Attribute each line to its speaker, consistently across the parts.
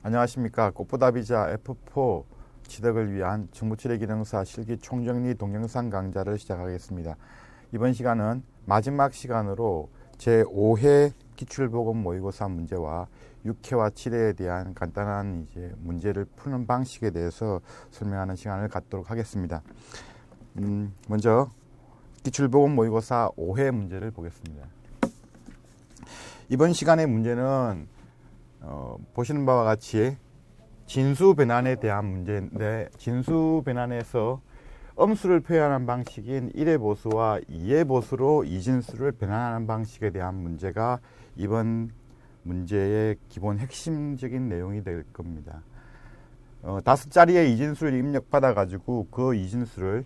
Speaker 1: 안녕하십니까. 꽃보다비자 F4 취득을 위한 정보처리기능사 실기 총정리 동영상 강좌를 시작하겠습니다. 이번 시간은 마지막 시간으로 제5회 기출보급 모의고사 문제와 6회와 7회에 대한 간단한 문제를 푸는 방식에 대해서 설명하는 시간을 갖도록 하겠습니다. 먼저 기출보급 모의고사 5회 문제를 보겠습니다. 이번 시간의 문제는 보시는 바와 같이 진수 변환에 대한 문제인데, 진수 변환에서 음수를 표현하는 방식인 1의 보수와 2의 보수로 이진수를 변환하는 방식에 대한 문제가 이번 문제의 기본 핵심적인 내용이 될 겁니다. 5자리의 이진수를 입력받아 가지고 그 이진수를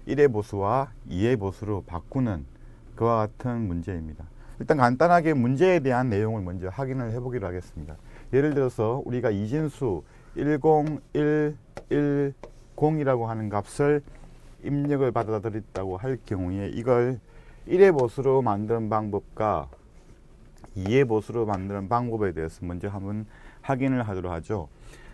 Speaker 1: 1의 보수와 2의 보수로 바꾸는 그와 같은 문제입니다. 일단 간단하게 문제에 대한 내용을 먼저 확인을 해보기로 하겠습니다. 예를 들어서 우리가 이진수 10110이라고 하는 값을 입력을 받아들였다고 할 경우에 이걸 1의 보수로 만드는 방법과 2의 보수로 만드는 방법에 대해서 먼저 한번 확인을 하도록 하죠.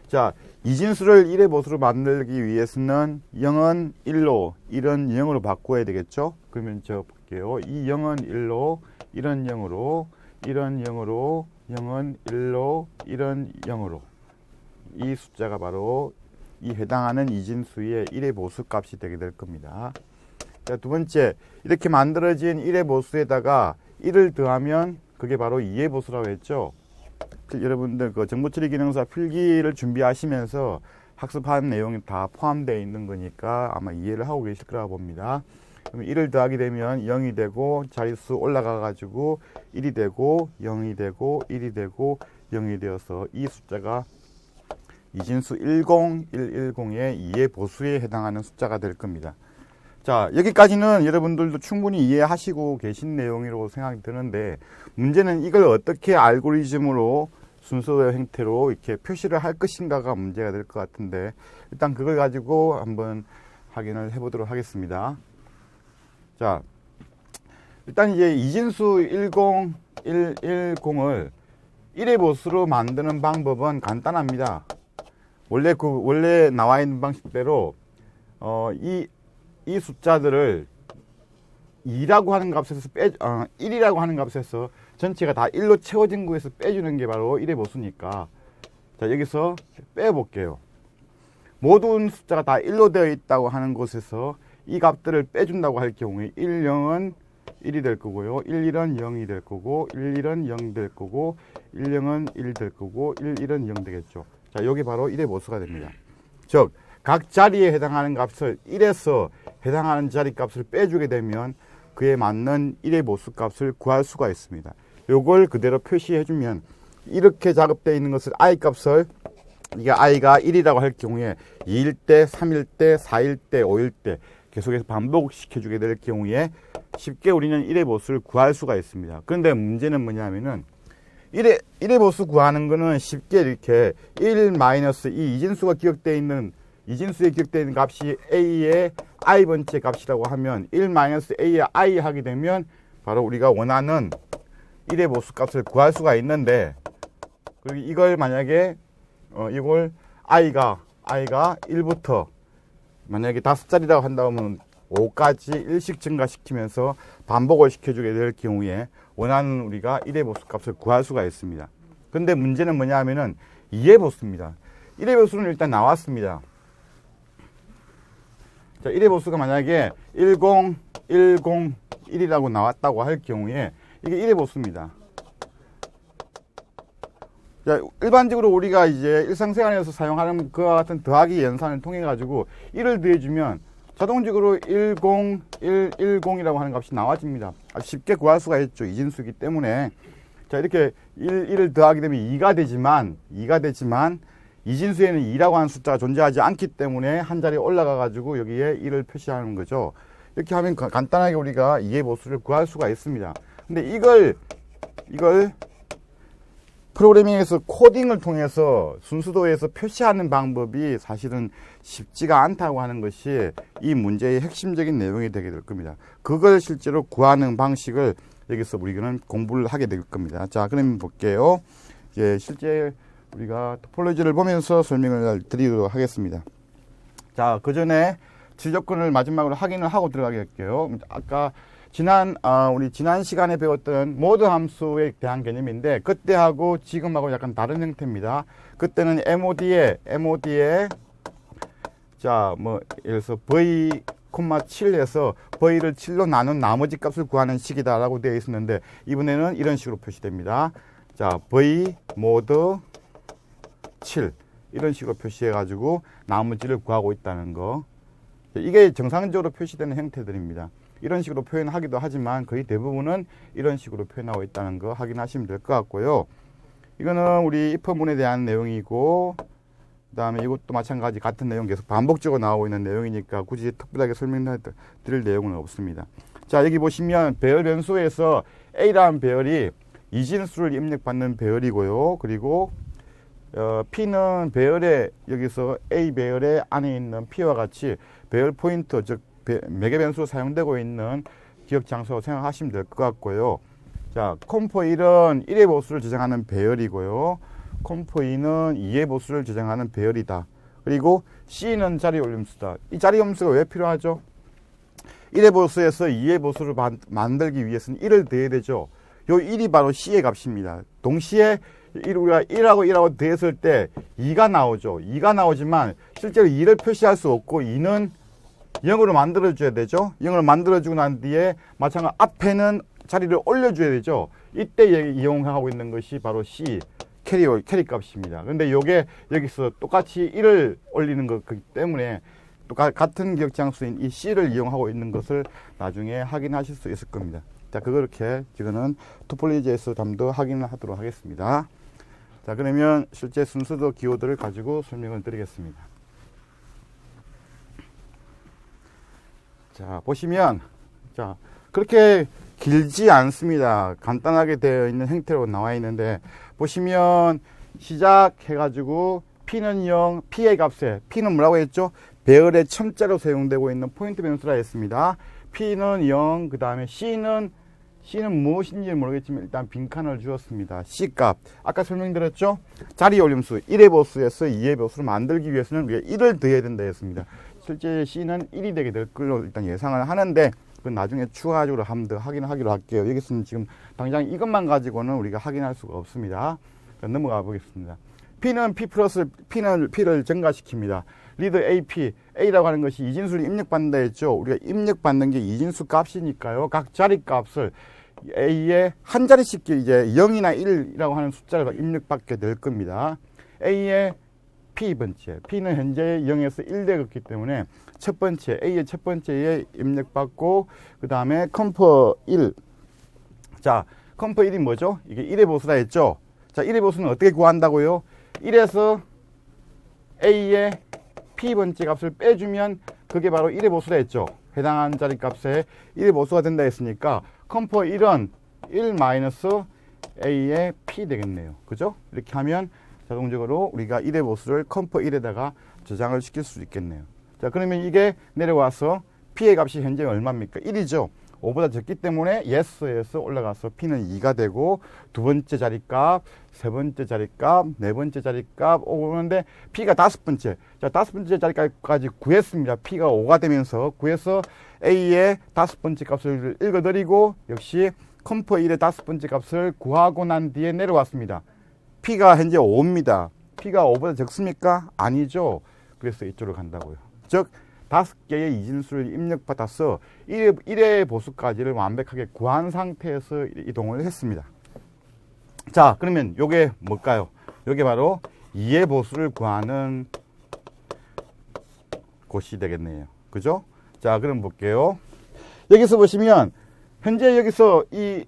Speaker 1: 자, 이진수를 1의 보수로 만들기 위해서는 0은 1로, 1은 0으로 바꿔야 되겠죠? 그러면 저 볼게요. 이 0은 1로, 1은 0으로, 1은 0으로, 0은 1로, 1은 0으로. 이 숫자가 바로 이 해당하는 이진수의 1의 보수 값이 되게 될 겁니다. 자, 두 번째, 이렇게 만들어진 1의 보수에다가 1을 더하면 그게 바로 2의 보수라고 했죠. 여러분들 그 정보처리 기능사 필기를 준비하시면서 학습한 내용이 다 포함되어 있는 거니까 아마 이해를 하고 계실 거라고 봅니다. 그러면 1을 더하게 되면 0이 되고 자릿수 올라가 가지고 1이 되고 0이 되고 1이 되고 0이 되어서 이 숫자가 이진수 10110의 2의 보수에 해당하는 숫자가 될 겁니다. 자, 여기까지는 여러분들도 충분히 이해하시고 계신 내용이라고 생각이 드는데, 문제는 이걸 어떻게 알고리즘으로 순서의 형태로 이렇게 표시를 할 것인가가 문제가 될 것 같은데, 일단 그걸 가지고 한번 확인을 해보도록 하겠습니다. 자, 일단 이제 이진수 10110을 1의 보수로 만드는 방법은 간단합니다. 원래 나와 있는 방식대로 이 숫자들을 2라고 하는 값에서 1이라고 하는 값에서 전체가 다 1로 채워진 곳에서 빼주는 게 바로 1의 보수니까, 자, 여기서 빼볼게요. 모든 숫자가 다 1로 되어 있다고 하는 곳에서 이 값들을 빼준다고 할 경우에 1, 0은 1이 될 거고요. 1, 1은 0이 될 거고, 1, 1은 0이 될 거고, 1, 0은 1 될 거고, 1, 1은 0 되겠죠. 자, 여기 바로 1의 보수가 됩니다. 즉, 각 자리에 해당하는 값을 1에서 해당하는 자리 값을 빼주게 되면 그에 맞는 1의 보수 값을 구할 수가 있습니다. 요걸 그대로 표시해주면 이렇게 작업되어 있는 것을 i 값을, 이게 i가 1이라고 할 경우에 2일 때, 3일 때, 4일 때, 5일 때 계속해서 반복시켜주게 될 경우에 쉽게 우리는 1의 보수를 구할 수가 있습니다. 그런데 문제는 뭐냐면은 1의 보수 구하는 거는 쉽게 이렇게 1 마이너스 이 이진수가 기억되어 있는, 이진수에 기억되어 있는 값이 a의 i번째 값이라고 하면 1 마이너스 a의 i 하게 되면 바로 우리가 원하는 1의 보수 값을 구할 수가 있는데, 그리고 이걸 만약에 이걸 i가 1부터 만약에 5자리라고 한다면 5까지 1씩 증가시키면서 반복을 시켜주게 될 경우에 원하는 우리가 1의 보수 값을 구할 수가 있습니다. 근데 문제는 뭐냐 하면은 2의 보수입니다. 1의 보수는 일단 나왔습니다. 자, 1의 보수가 만약에 10101이라고 나왔다고 할 경우에 이게 1의 보수입니다. 자, 일반적으로 우리가 이제 일상생활에서 사용하는 그와 같은 더하기 연산을 통해 가지고 1을 더해주면 자동적으로 10110이라고 하는 값이 나와집니다. 아주 쉽게 구할 수가 있죠. 이진수이기 때문에. 자, 이렇게 1을 더하게 되면 2가 되지만 이진수에는 2라고 하는 숫자가 존재하지 않기 때문에 한 자리 올라가 가지고 여기에 1을 표시하는 거죠. 이렇게 하면 간단하게 우리가 2의 보수를 구할 수가 있습니다. 근데 이걸 프로그래밍에서 코딩을 통해서 순수도에서 표시하는 방법이 사실은 쉽지가 않다고 하는 것이 이 문제의 핵심적인 내용이 되게 될 겁니다. 그걸 실제로 구하는 방식을 여기서 우리는 공부를 하게 될 겁니다. 자, 그러면 볼게요. 이제 실제 우리가 토폴로지를 보면서 설명을 드리도록 하겠습니다. 자, 그 전에 지조건을 마지막으로 확인을 하고 들어가겠게요. 아까 우리 지난 시간에 배웠던 모드 함수에 대한 개념인데, 그때하고 지금하고 약간 다른 형태입니다. 그때는 MOD에 자, 예를 들어서 v, 7에서 v를 7로 나눈 나머지 값을 구하는 식이다라고 되어 있었는데, 이번에는 이런 식으로 표시됩니다. 자, v 모드 7 이런 식으로 표시해 가지고 나머지를 구하고 있다는 거. 이게 정상적으로 표시되는 형태들입니다. 이런 식으로 표현하기도 하지만 거의 대부분은 이런 식으로 표현하고 있다는 거 확인하시면 될 것 같고요. 이거는 우리 if문에 대한 내용이고, 그 다음에 이것도 마찬가지 같은 내용 계속 반복적으로 나오고 있는 내용이니까 굳이 특별하게 설명드릴 내용은 없습니다. 자, 여기 보시면 배열 변수에서 A라는 배열이 이진수를 입력받는 배열이고요. 그리고 P는 배열에, 여기서 A 배열의 안에 있는 P와 같이 배열 포인트, 즉 매개 변수로 사용되고 있는 기억 장소로 생각하시면 될 것 같고요. 자, 컴포1은 1의 보수를 저장하는 배열이고요. 컴포2는 2의 보수를 저장하는 배열이다. 그리고 C는 자리 올림수다. 이 자리 올림수가 왜 필요하죠? 1의 보수에서 2의 보수를 만들기 위해서는 1을 더해야 되죠. 요 1이 바로 C의 값입니다. 동시에 우리가 1하고 더했을 때 2가 나오죠. 2가 나오지만 실제로 2를 표시할 수 없고 2는 0으로 만들어줘야 되죠. 0으로 만들어주고 난 뒤에 마찬가지로 앞에는 자리를 올려줘야 되죠. 이때 이용하고 있는 것이 바로 C, 캐리 값입니다. 근데 요게 여기서 똑같이 1을 올리는 거기 때문에 같은 기억장수인 이 C를 이용하고 있는 것을 나중에 확인하실 수 있을 겁니다. 자, 그렇게 지금은 토폴로지에서 좀 더 확인을 하도록 하겠습니다. 자, 그러면 실제 순서도 기호들을 가지고 설명을 드리겠습니다. 자, 보시면, 자, 그렇게 길지 않습니다. 간단하게 되어 있는 형태로 나와 있는데, 보시면 시작해가지고 P는 0, P의 값에, P는 뭐라고 했죠? 배열의 첨자로 사용되고 있는 포인트 변수라 했습니다. P는 0, 그 다음에 C는 무엇인지 모르겠지만 일단 빈칸을 주었습니다. C값. 아까 설명드렸죠? 자리 올림수 1의 보수에서 2의 보수를 만들기 위해서는 우리가 1을 더해야 된다 했습니다. 실제 C는 1이 되게 될 걸로 일단 예상을 하는데, 그건 나중에 추가적으로 한 번 더 확인하기로 할게요. 여기서는 지금 당장 이것만 가지고는 우리가 확인할 수가 없습니다. 넘어가 보겠습니다. P는 P를 증가시킵니다. 리드 AP, A라고 하는 것이 이진수를 입력받는다 했죠. 우리가 입력받는 게 이진수 값이니까요. 각 자리 값을 A에 한 자리씩 이제 0이나 1이라고 하는 숫자를 입력받게 될 겁니다. A의 P번째, P는 현재 0에서 1 되었기 때문에 첫 번째, A의 첫 번째에 입력받고, 그 다음에 컴포 1. 자, 컴포 1이 뭐죠? 이게 1의 보수라 했죠? 자, 1의 보수는 어떻게 구한다고요? 1에서 A의 P번째 값을 빼주면 그게 바로 1의 보수라 했죠? 해당하는 자리 값에 1의 보수가 된다 했으니까 컴포 1은 1-A의 P 되겠네요. 그죠? 이렇게 하면 자동적으로 우리가 1의 보수를 컴포 1에다가 저장을 시킬 수 있겠네요. 자, 그러면 이게 내려와서 P의 값이 현재 얼마입니까? 1이죠. 5보다 적기 때문에 yes에서 올라가서 P는 2가 되고, 두 번째 자리값, 세 번째 자리값, 네 번째 자리값 오는데 P가 다섯 번째. 자, 다섯 번째 자리까지 구했습니다. P가 5가 되면서 구해서 A의 다섯 번째 값을 읽어드리고, 역시 컴포 1의 다섯 번째 값을 구하고 난 뒤에 내려왔습니다. P가 현재 5입니다. P가 5보다 적습니까? 아니죠. 그래서 이쪽으로 간다고요. 즉, 5개의 이진수를 입력받아서 1의 보수까지를 완벽하게 구한 상태에서 이동을 했습니다. 자, 그러면 요게 뭘까요? 요게 바로 2의 보수를 구하는 곳이 되겠네요. 그죠? 자, 그럼 볼게요. 여기서 보시면 현재 여기서 이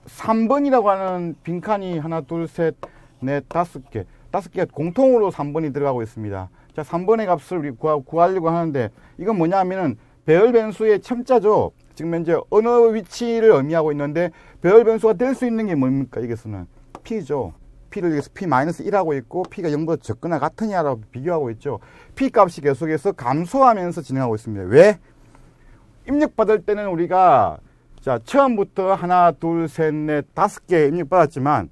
Speaker 1: 3번이라고 하는 빈칸이 하나, 둘, 셋, 넷, 5개. 5개가 공통으로 3번이 들어가고 있습니다. 자, 3번의 값을 우리 구하려고 하는데, 이건 뭐냐 하면은 배열 변수의 첨자죠. 지금 현재 어느 위치를 의미하고 있는데, 배열 변수가 될 수 있는 게 뭡니까? 여기서는 P죠. P를 여기서 P-1하고 있고, P가 0보다 적거나 같으냐라고 비교하고 있죠. P 값이 계속해서 감소하면서 진행하고 있습니다. 왜? 입력받을 때는 우리가, 자, 처음부터 하나, 둘, 셋, 넷, 5개 입력받았지만,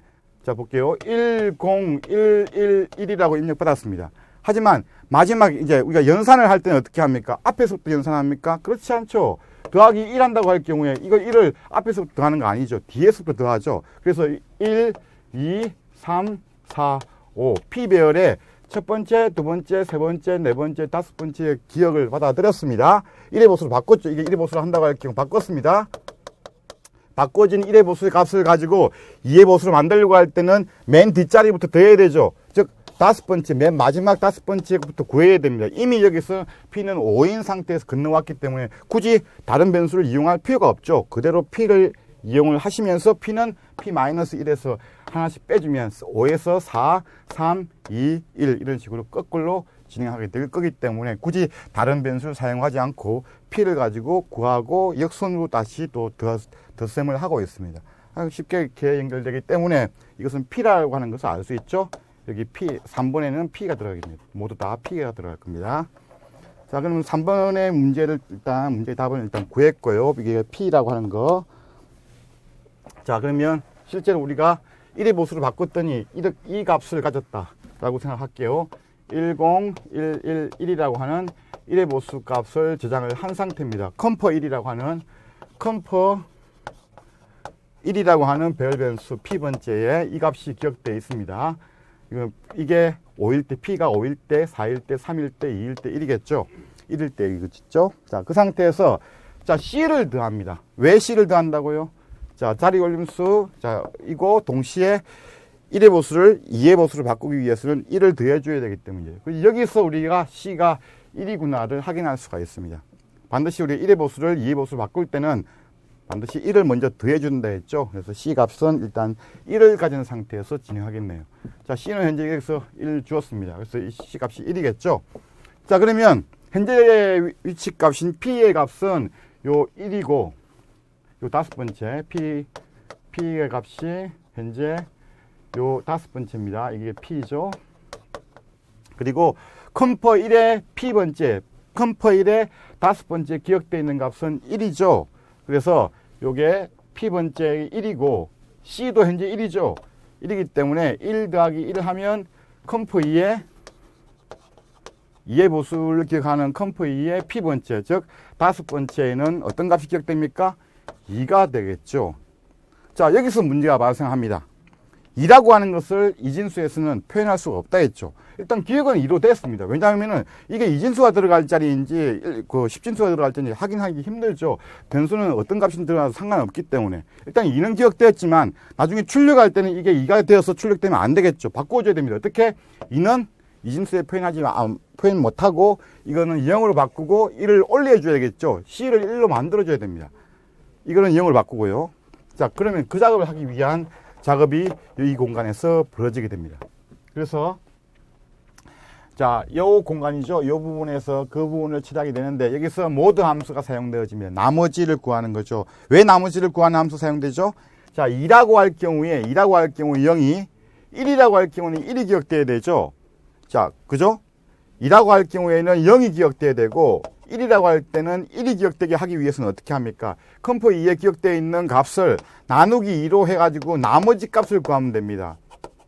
Speaker 1: 자, 볼게요. 10111이라고 입력받았습니다. 하지만 마지막 이제 우리가 연산을 할 때는 어떻게 합니까? 앞에서부터 연산합니까? 그렇지 않죠. 더하기 1 한다고 할 경우에 이거 1을 앞에서부터 더하는 거 아니죠. 뒤에서부터 더하죠. 그래서 1, 2, 3, 4, 5 P배열의 첫 번째, 두 번째, 세 번째, 네 번째, 다섯 번째 기억을 받아들였습니다. 1의 보수로 바꿨죠. 이게 1의 보수로 한다고 할 경우 바꿨습니다. 바꿔진 1의 보수의 값을 가지고 2의 보수로 만들려고 할 때는 맨 뒷자리부터 더해야 되죠. 즉 다섯 번째, 맨 마지막 다섯 번째부터 구해야 됩니다. 이미 여기서 P는 5인 상태에서 건너왔기 때문에 굳이 다른 변수를 이용할 필요가 없죠. 그대로 P를 이용을 하시면서 P는 P-1에서 하나씩 빼주면 5에서 4, 3, 2, 1 이런 식으로 거꾸로 진행하게 될 거기 때문에 굳이 다른 변수를 사용하지 않고 P를 가지고 구하고 역선으로 다시 또 덧셈을 하고 있습니다. 쉽게 이렇게 연결되기 때문에 이것은 P라고 하는 것을 알 수 있죠. 여기 P, 3번에는 P가 들어가겠습니다. 모두 다 P가 들어갈 겁니다. 자, 그러면 3번의 문제를 문제의 답은 일단 구했고요. 이게 P라고 하는 거. 자, 그러면 실제로 우리가 1의 보수로 바꿨더니 이 값을 가졌다라고 생각할게요. 10111이라고 하는 1의 보수 값을 저장을 한 상태입니다. 컴퍼 1이라고 하는 배열 변수 P번째에 이 값이 기억되어 있습니다. 이게 5일 때 P가 5일 때, 4일 때, 3일 때, 2일 때 1이겠죠. 1일 때 이거죠. 자, 그 상태에서 자, C를 더합니다. 왜 C를 더한다고요? 자, 자리 올림수. 자, 이거 동시에 1의 보수를 2의 보수로 바꾸기 위해서는 1을 더해줘야 되기 때문이에요. 여기서 우리가 C가 1이구나를 확인할 수가 있습니다. 반드시 우리 1의 보수를 2의 보수로 바꿀 때는 반드시 1을 먼저 더해준다 했죠. 그래서 C 값은 일단 1을 가진 상태에서 진행하겠네요. 자, C는 현재 여기서 1 주었습니다. 그래서 이 C 값이 1이겠죠. 자, 그러면 현재 위치 값인 P의 값은 요 1이고, 요 다섯 번째 P의 값이 현재 요 다섯 번째입니다. 이게 P죠. 그리고 컴퍼 1의 P번째, 컴퍼 1의 다섯 번째 기억되어 있는 값은 1이죠. 그래서 요게 P번째 1이고 C도 현재 1이죠. 1이기 때문에 1 더하기 1을 하면 컴퍼 2의 보수를 기억하는 컴퍼 2의 P번째, 즉 다섯 번째에는 어떤 값이 기억됩니까? 2가 되겠죠. 자, 여기서 문제가 발생합니다. 2라고 하는 것을 이진수에서는 표현할 수가 없다 했죠. 일단 기억은 2로 됐습니다. 왜냐하면은 이게 이진수가 들어갈 자리인지 십진수가 들어갈 자리인지 확인하기 힘들죠. 변수는 어떤 값이 들어가도 상관없기 때문에 일단 2는 기억되었지만 나중에 출력할 때는 이게 2가 되어서 출력되면 안 되겠죠. 바꿔줘야 됩니다. 어떻게? 2는 이진수에 표현 못하고 이거는 0으로 바꾸고 1을 올려줘야 되겠죠. C를 1로 만들어줘야 됩니다. 이거는 0으로 바꾸고요. 자, 그러면 그 작업을 하기 위한 작업이 이 공간에서 벌어지게 됩니다. 그래서 자, 요 공간이죠. 요 부분에서 그 부분을 처리하게 되는데 여기서 모드 함수가 사용되어집니다. 나머지를 구하는 거죠. 왜 나머지를 구하는 함수 사용되죠? 자, 2라고 할 경우에 0이 1이라고 할 경우는 1이 기억돼야 되죠. 자, 그죠? 2라고 할 경우에는 0이 기억돼야 되고 1이라고 할 때는 1이 기억되게 하기 위해서는 어떻게 합니까? 컴퍼 2에 기억되어 있는 값을 나누기 2로 해가지고 나머지 값을 구하면 됩니다.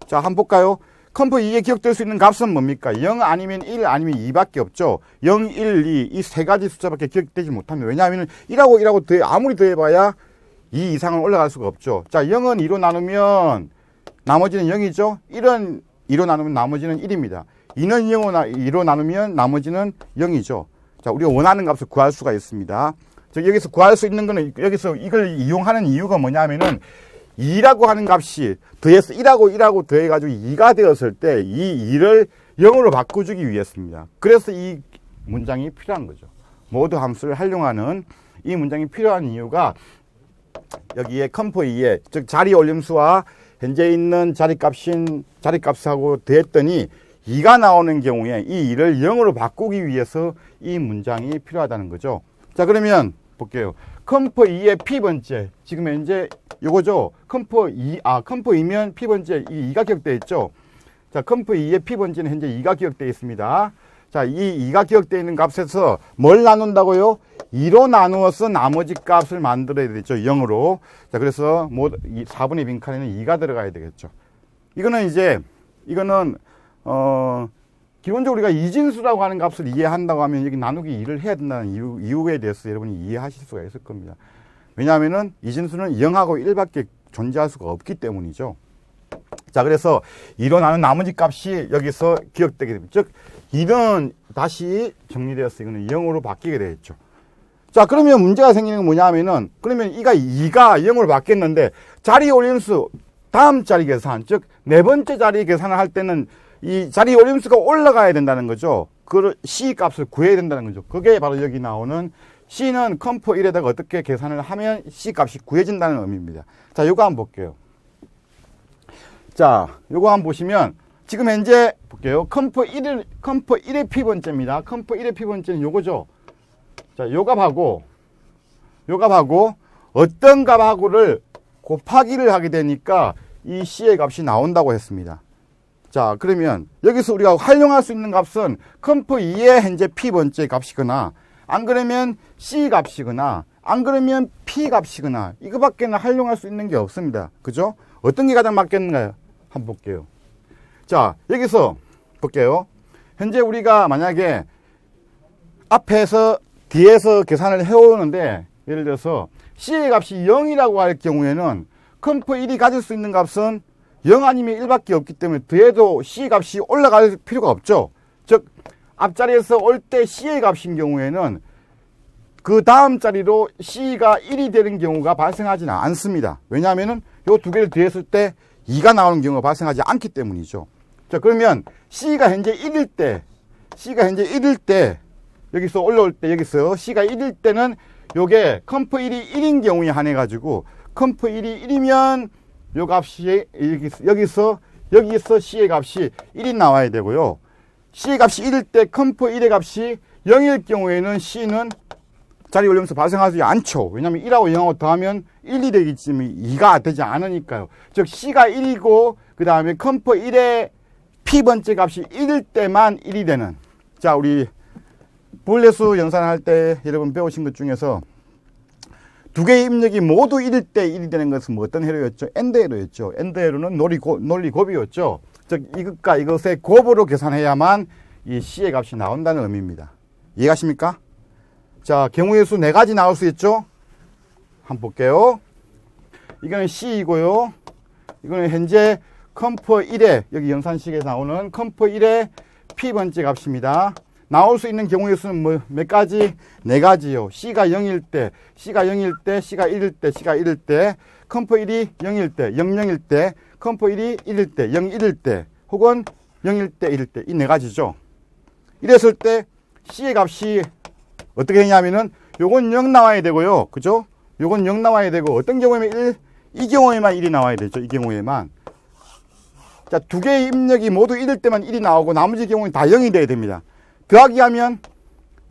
Speaker 1: 자, 한번 볼까요? 컴퍼 2에 기억될 수 있는 값은 뭡니까? 0 아니면 1 아니면 2밖에 없죠. 0, 1, 2 이 세 가지 숫자밖에 기억되지 못합니다. 왜냐하면 1하고 아무리 더해봐야 2 이상은 올라갈 수가 없죠. 자, 0은 2로 나누면 나머지는 0이죠. 1은 2로 나누면 나머지는 1입니다. 2는 2로 나누면 나머지는 0이죠. 자, 우리가 원하는 값을 구할 수가 있습니다. 즉, 여기서 구할 수 있는 거는, 여기서 이걸 이용하는 이유가 뭐냐면은, 2라고 하는 값이 더해서 1하고 더해가지고 2가 되었을 때, 이 2를 0으로 바꿔주기 위해서입니다. 그래서 이 문장이 필요한 거죠. 모드 함수를 활용하는 이 문장이 필요한 이유가, 여기에 컴퍼 2에, 즉, 자리 올림수와 현재 있는 자리값하고 더했더니, 2가 나오는 경우에 이 2를 0으로 바꾸기 위해서 이 문장이 필요하다는 거죠. 자, 그러면 볼게요. 컴퍼 2의 P번째. 지금 현재 요거죠. 컴퍼 2면 P번째 이 2가 기억되어 있죠. 자, 컴퍼 2의 P번째는 현재 2가 기억되어 있습니다. 자, 이 2가 기억되어 있는 값에서 뭘 나눈다고요? 2로 나누어서 나머지 값을 만들어야 되죠. 0으로. 자, 그래서 4분의 빈칸에는 2가 들어가야 되겠죠. 이거는 이제, 이거는, 기본적으로 우리가 이진수라고 하는 값을 이해한다고 하면 여기 나누기 2를 해야 된다는 이유에 대해서 여러분이 이해하실 수가 있을 겁니다. 왜냐하면은 이진수는 0하고 1밖에 존재할 수가 없기 때문이죠. 자, 그래서 2로 나눈 나머지 값이 여기서 기억되게 됩니다. 즉, 2는 다시 정리되어서 이거는 0으로 바뀌게 되겠죠. 자, 그러면 문제가 생기는 건 뭐냐 하면은, 그러면 2가 0으로 바뀌었는데, 자리 올림수, 다음 자리 계산, 즉, 네 번째 자리 계산을 할 때는 이 자리 올림수가 올라가야 된다는 거죠. 그 C 값을 구해야 된다는 거죠. 그게 바로 여기 나오는 C는 컴포 1에다가 어떻게 계산을 하면 C 값이 구해진다는 의미입니다. 자, 요거 한번 볼게요. 자, 요거 한번 보시면, 지금 현재 볼게요. 컴포 1의 P번째입니다. 컴포 1의 P번째는 요거죠. 자, 요 값하고 어떤 값하고를 곱하기를 하게 되니까 이 C의 값이 나온다고 했습니다. 자, 그러면 여기서 우리가 활용할 수 있는 값은 컴포 2의 현재 P번째 값이거나, 안 그러면 C 값이거나, 안 그러면 P 값이거나, 이거밖에는 활용할 수 있는 게 없습니다. 그죠? 어떤 게 가장 맞겠는가요? 한번 볼게요. 자, 여기서 볼게요. 현재 우리가 만약에 앞에서 뒤에서 계산을 해오는데, 예를 들어서 C의 값이 0이라고 할 경우에는 컴포 1이 가질 수 있는 값은 0 아니면 1밖에 없기 때문에 뒤에도 C 값이 올라갈 필요가 없죠. 즉, 앞자리에서 올 때 C의 값인 경우에는 그 다음 자리로 C가 1이 되는 경우가 발생하지는 않습니다. 왜냐하면 요 두 개를 뒤에 쓸 때 2가 나오는 경우가 발생하지 않기 때문이죠. 자, 그러면 C가 현재 1일 때, 여기서 올라올 때, 여기서 C가 1일 때는 요게 컴포 1이 1인 경우에 한해가지고, 컴포 1이 1이면 요 값이, 여기서 C의 값이 1이 나와야 되고요. C의 값이 1일 때 컴포 1의 값이 0일 경우에는 C는 자리 올리면서 발생하지 않죠. 왜냐하면 1하고 0하고 더하면 1이 되기 때문에 2가 되지 않으니까요. 즉, C가 1이고, 그 다음에 컴포 1의 P번째 값이 1일 때만 1이 되는. 자, 우리 분례수 연산할 때 여러분 배우신 것 중에서 두 개의 입력이 모두 1일 때 1이 되는 것은 뭐 어떤 회로였죠? 엔드 회로였죠. 엔드 회로는 논리 곱이었죠. 즉, 이것과 이것의 곱으로 계산해야만 이 C의 값이 나온다는 의미입니다. 이해가십니까? 자, 경우의 수 4가지 나올 수 있죠? 한번 볼게요. 이거는 C이고요. 이거는 현재 컴포 1의, 여기 연산식에 나오는 컴포 1의 P번째 값입니다. 나올 수 있는 경우의 수는 뭐 몇 가지? 4가지요. C가 0일 때, C가 0일 때, C가 1일 때, C가 1일 때, 컴포 1이 0일 때, 0일 때, 컴포 1이 1일 때, 1일 때, 혹은 0일 때, 1일 때, 이 4가지죠. 이랬을 때 C의 값이 어떻게 되냐면은 요건 0 나와야 되고요. 그죠? 요건 0 나와야 되고, 어떤 경우에만 이 경우에만 1이 나와야 되죠. 이 경우에만. 자, 두 개의 입력이 모두 1일 때만 1이 나오고 나머지 경우는 다 0이 돼야 됩니다. 더하기 하면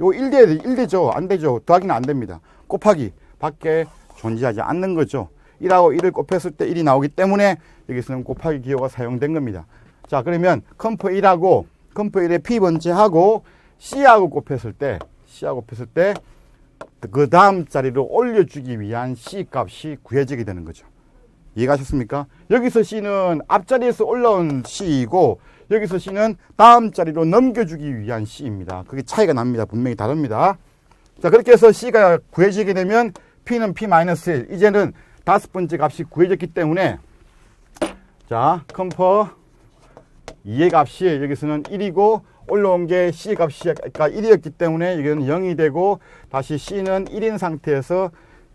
Speaker 1: 요 1 되죠. 안 되죠. 더하기는 안 됩니다. 곱하기 밖에 존재하지 않는 거죠. 1하고 1을 곱했을 때 1이 나오기 때문에 여기서는 곱하기 기호가 사용된 겁니다. 자, 그러면 컴포 1하고 컴포 1의 P번째하고 C하고 곱했을 때 그 다음 자리로 올려주기 위한 C 값이 구해지게 되는 거죠. 이해가셨습니까? 여기서 C는 앞자리에서 올라온 C이고, 여기서 C는 다음 자리로 넘겨주기 위한 C입니다. 그게 차이가 납니다. 분명히 다릅니다. 자, 그렇게 해서 C가 구해지게 되면 P는 P-1. 이제는 5번째 값이 구해졌기 때문에, 자, 컴포 2의 값이 여기서는 1이고, 올라온 게 C 값이 1이었기 때문에 이건 0이 되고, 다시 C는 1인 상태에서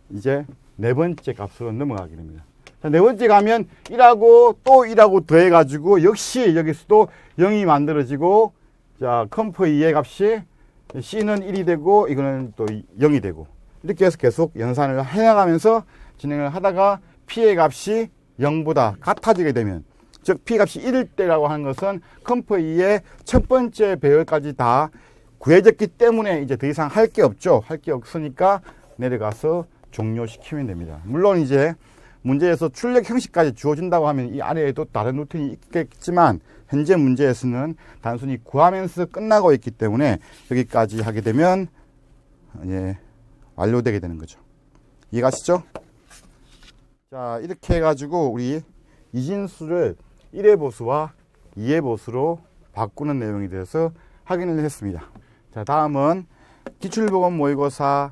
Speaker 1: 이제 4번째 값으로 넘어가게 됩니다. 자, 4번째 가면 1하고 또 1하고 더해가지고 역시 여기서도 0이 만들어지고, 자, 컴포 2의 값이 C는 1이 되고, 이거는 또 0이 되고, 이렇게 해서 계속 연산을 해나가면서 진행을 하다가 P의 값이 0보다 같아지게 되면, 즉 P값이 1일 때라고 하는 것은 컴포 2의 첫 번째 배열까지 다 구해졌기 때문에 이제 더 이상 할 게 없죠. 할 게 없으니까 내려가서 종료시키면 됩니다. 물론 이제 문제에서 출력 형식까지 주어진다고 하면 이 아래에도 다른 루틴이 있겠지만, 현재 문제에서는 단순히 구하면서 끝나고 있기 때문에 여기까지 하게 되면 예, 완료되게 되는 거죠. 이해가시죠? 자, 이렇게 해가지고 우리 이진수를 1의 보수와 2의 보수로 바꾸는 내용에 대해서 확인을 했습니다. 자, 다음은 기출보건 모의고사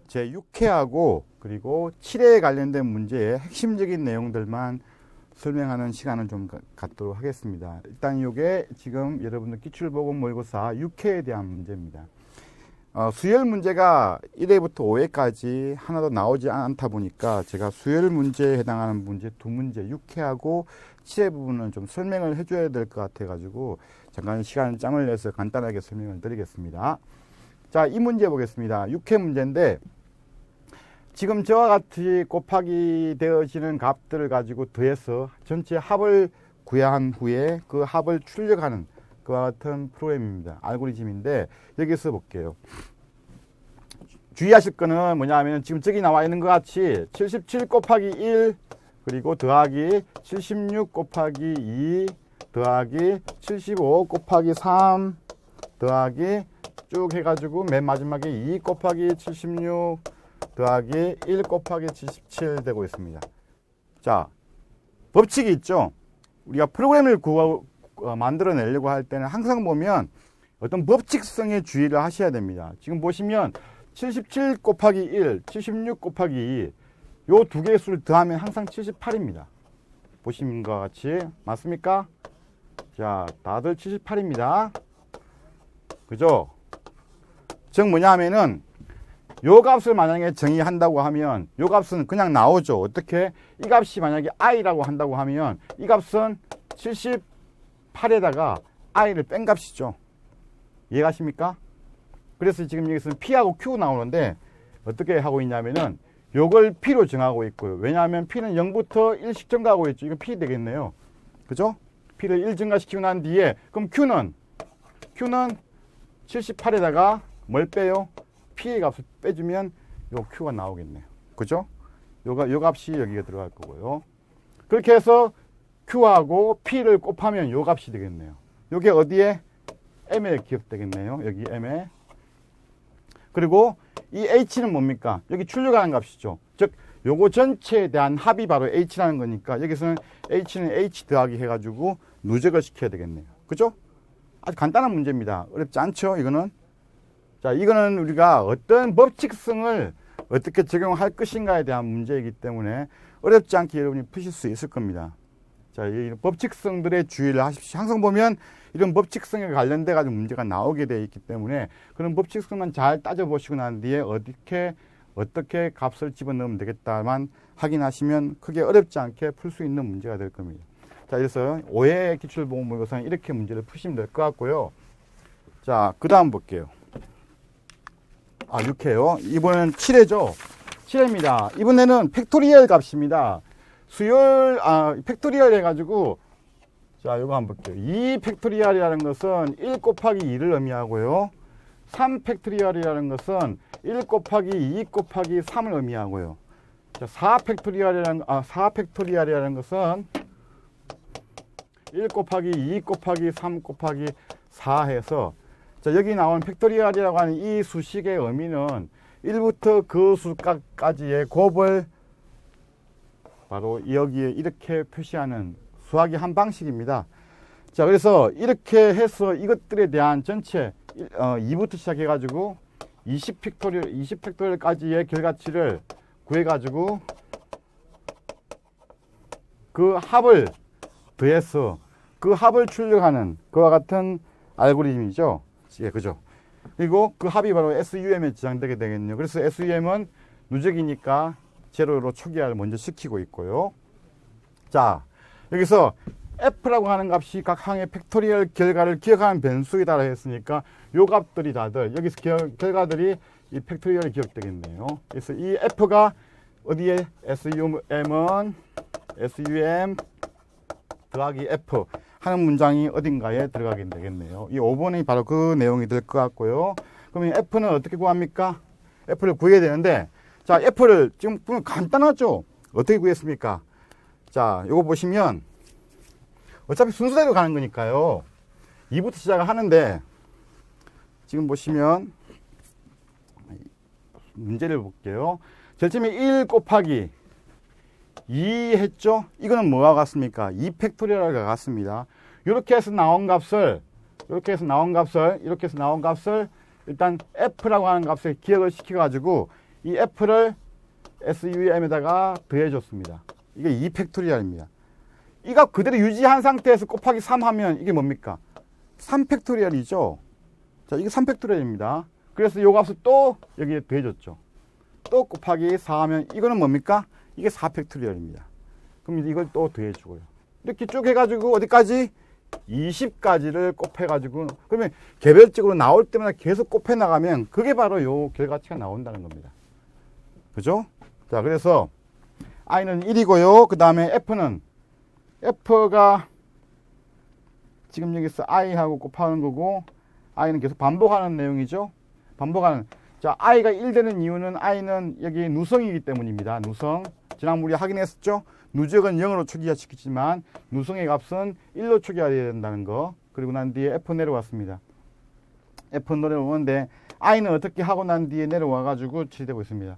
Speaker 1: 제6회하고 그리고 7회에 관련된 문제의 핵심적인 내용들만 설명하는 시간을 좀 갖도록 하겠습니다. 일단 이게 지금 여러분들 기출보건 모의고사 6회에 대한 문제입니다. 수열 문제가 1회부터 5회까지 하나도 나오지 않다 보니까 제가 수열 문제에 해당하는 문제 2문제 6회하고 7회 부분은 좀 설명을 해줘야 될 것 같아가지고 잠깐 시간 짬을 내서 간단하게 설명을 드리겠습니다. 자, 이 문제 보겠습니다. 6회 문제인데 지금 저와 같이 곱하기 되어지는 값들을 가지고 더해서 전체 합을 구한 후에 그 합을 출력하는 그와 같은 프로그램입니다. 알고리즘인데 여기서 볼게요. 주의하실 거는 뭐냐면 지금 저기 나와 있는 것 같이 77 곱하기 1 그리고 더하기 76 곱하기 2 더하기 75 곱하기 3 더하기 쭉 해가지고 맨 마지막에 2 곱하기 76 더하기 1 곱하기 77 되고 있습니다. 자, 법칙이 있죠. 우리가 프로그램을 만들어내려고 할 때는 항상 보면 어떤 법칙성에 주의를 하셔야 됩니다. 지금 보시면 77 곱하기 1, 76 곱하기 2, 요 두 개의 수를 더하면 항상 78입니다. 보시는 것 같이 맞습니까? 자, 다들 78입니다. 그죠? 즉 뭐냐 하면은 요 값을 만약에 정의한다고 하면 요 값은 그냥 나오죠. 어떻게? 이 값이 만약에 i라고 한다고 하면 이 값은 78에다가 i를 뺀 값이죠. 이해가십니까? 그래서 지금 여기서는 p하고 q 나오는데 어떻게 하고 있냐면은 요걸 p로 정하고 있고요. 왜냐하면 p는 0부터 1씩 증가하고 있죠. 이건 p 되겠네요. 그죠? p를 1 증가시키고 난 뒤에 그럼 q는 78에다가 뭘 빼요? p의 값을 빼주면 요 q가 나오겠네요. 그죠? 요 값이 여기에 들어갈 거고요. 그렇게 해서 q하고 p를 곱하면 요 값이 되겠네요. 요게 어디에? m에 기억되겠네요. 여기 m에. 그리고 이 h는 뭡니까? 여기 출력하는 값이죠. 즉 요거 전체에 대한 합이 바로 h라는 거니까 여기서는 h는 h 더하기 해가지고 누적을 시켜야 되겠네요. 그죠? 아주 간단한 문제입니다. 어렵지 않죠? 이거는. 자, 이거는 우리가 어떤 법칙성을 어떻게 적용할 것인가에 대한 문제이기 때문에 어렵지 않게 여러분이 푸실 수 있을 겁니다. 자, 이 법칙성들의 주의를 하십시오. 항상 보면 이런 법칙성에 관련돼 가지고 문제가 나오게 되어 있기 때문에 그런 법칙성만 잘 따져보시고 난 뒤에 어떻게 값을 집어넣으면 되겠다만 확인하시면 크게 어렵지 않게 풀 수 있는 문제가 될 겁니다. 자, 그래서 5회 기출보건모의고사는 이렇게 문제를 푸시면 될 것 같고요. 자, 그 다음 볼게요. 6회요. 이번엔 7회죠. 7회입니다. 이번에는 팩토리얼 값입니다. 수열, 팩토리얼 해가지고, 자, 요거 한번 볼게요. 2 팩토리얼이라는 것은 1 곱하기 2를 의미하고요. 3 팩토리얼이라는 것은 1 곱하기 2 곱하기 3을 의미하고요. 자, 4 팩토리얼이라는 것은 1 곱하기 2 곱하기 3 곱하기 4 해서 자, 여기 나온 팩토리얼이라고 하는 이 수식의 의미는 1부터 그 수까지의 곱을 바로 여기에 이렇게 표시하는 수학의 한 방식입니다. 자, 그래서 이렇게 해서 이것들에 대한 전체 2부터 시작해 가지고 20 팩토리얼까지의 결과치를 구해 가지고 그 합을 더해서 그 합을 출력하는 그와 같은 알고리즘이죠. 예, 그죠. 그리고 그 합이 바로 SUM에 저장되게 되겠네요. 그래서 SUM은 누적이니까 제로로 초기화를 먼저 시키고 있고요. 자, 여기서 F라고 하는 값이 각 항의 팩토리얼 결과를 기억하는 변수이다 했으니까 요 값들이 다들 여기서 결과들이 이 팩토리얼이 기억되겠네요. 그래서 이 F가 어디에 SUM은 SUM 더하기 F 하는 문장이 어딘가에 들어가게 되겠네요. 이 5번이 바로 그 내용이 될 것 같고요. 그러면 F는 어떻게 구합니까? F를 구해야 되는데, 자, F를 지금 보면 간단하죠? 어떻게 구했습니까? 자, 요거 보시면, 어차피 순서대로 가는 거니까요. 2부터 시작을 하는데, 지금 보시면, 문제를 볼게요. 제일 처음에 1 곱하기 2 했죠? 이거는 뭐와 같습니까? 2 팩토리얼과 같습니다. 이렇게 해서 나온 값을 일단 F라고 하는 값에 기억을 시켜가지고 이 F를 SUM에다가 더해줬습니다. 이게 2 팩토리얼입니다. 이 값 그대로 유지한 상태에서 곱하기 3 하면 이게 뭡니까? 3 팩토리얼이죠? 자, 이게 3 팩토리얼입니다. 그래서 이 값을 또 여기에 더해줬죠. 또 곱하기 4 하면 이거는 뭡니까? 이게 4 팩토리얼입니다. 그럼 이걸 또 더해주고요. 이렇게 쭉 해가지고 어디까지? 20까지를 곱해가지고, 그러면 개별적으로 나올 때마다 계속 곱해 나가면 그게 바로 요 결과치가 나온다는 겁니다. 그죠? 자, 그래서 i는 1이고요. 그 다음에 F가 지금 여기서 i하고 곱하는 거고, i는 계속 반복하는 내용이죠. 반복하는. 자, i가 1 되는 이유는 i는 여기 누성이기 때문입니다. 누성. 지난번 우리 확인했었죠? 누적은 0으로 초기화시키지만 누성의 값은 1로 초기화해야 된다는 거. 그리고 난 뒤에 F 내려왔습니다. F 내려오는데 i는 어떻게 하고 난 뒤에 내려와가지고 처리되고 있습니다.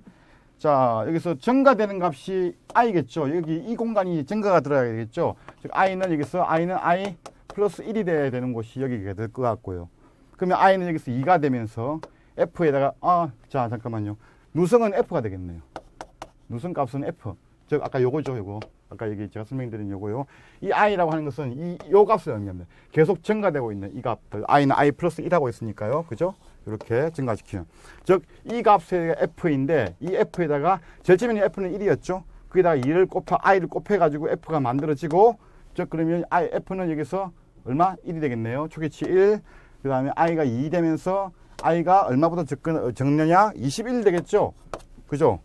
Speaker 1: 자, 여기서 증가되는 값이 i겠죠. 여기 이 공간이 증가가 들어야 되겠죠. 즉 i는 여기서 i는 i 플러스 1이 돼야 되는 곳이 여기가 될 것 같고요. 그러면 i는 여기서 2가 되면서 F에다가 자, 잠깐만요. 누성은 F가 되겠네요. 누성 값은 F. 즉 아까 요거죠, 요거. 아까 여기 제가 설명드린 요거요. 이 i라고 하는 것은 요 값을 의미합니다. 계속 증가되고 있는 이 값들. i는 i 플러스 1하고 있으니까요. 그죠? 이렇게 증가시키는. 즉 이 값의 F인데 이 F에다가 제일 처음에 F는 1이었죠. 거기다가 2를 i를 곱해가지고 F가 만들어지고, 즉 그러면 F는 여기서 얼마? 1이 되겠네요. 초기치 1. 그 다음에 i가 2 되면서 i가 얼마보다 적느냐? 21 되겠죠. 그죠?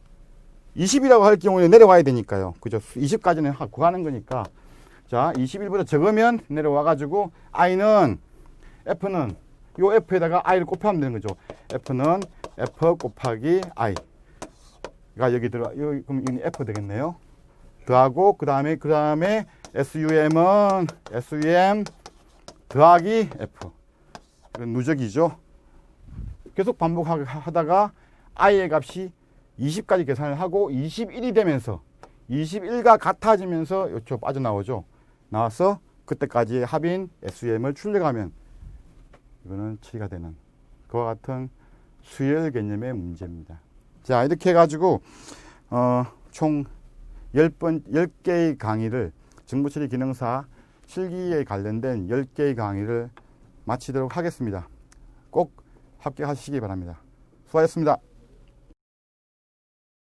Speaker 1: 20이라고 할 경우에 내려와야 되니까요. 그죠? 20까지는 구하는 거니까. 자, 21보다 적으면 내려와가지고 F는 요 F에다가 i를 곱하면 되는 거죠. F는 F 곱하기 i가 여기 여기 그럼 이건 F 되겠네요. 더하고 그 다음에 SUM은 SUM 더하기 F. 이건 누적이죠. 계속 반복하다가 i의 값이 20까지 계산을 하고 21이 되면서 21과 같아지면서 요쪽 빠져나오죠. 나와서 그때까지 합인 SUM을 출력하면 이거는 처리가 되는 그와 같은 수열 개념의 문제입니다. 자, 이렇게 해가지고 총 10개의 강의를 정보처리 기능사 실기에 관련된 10개의 강의를 마치도록 하겠습니다. 꼭 합격하시기 바랍니다. 수고하셨습니다.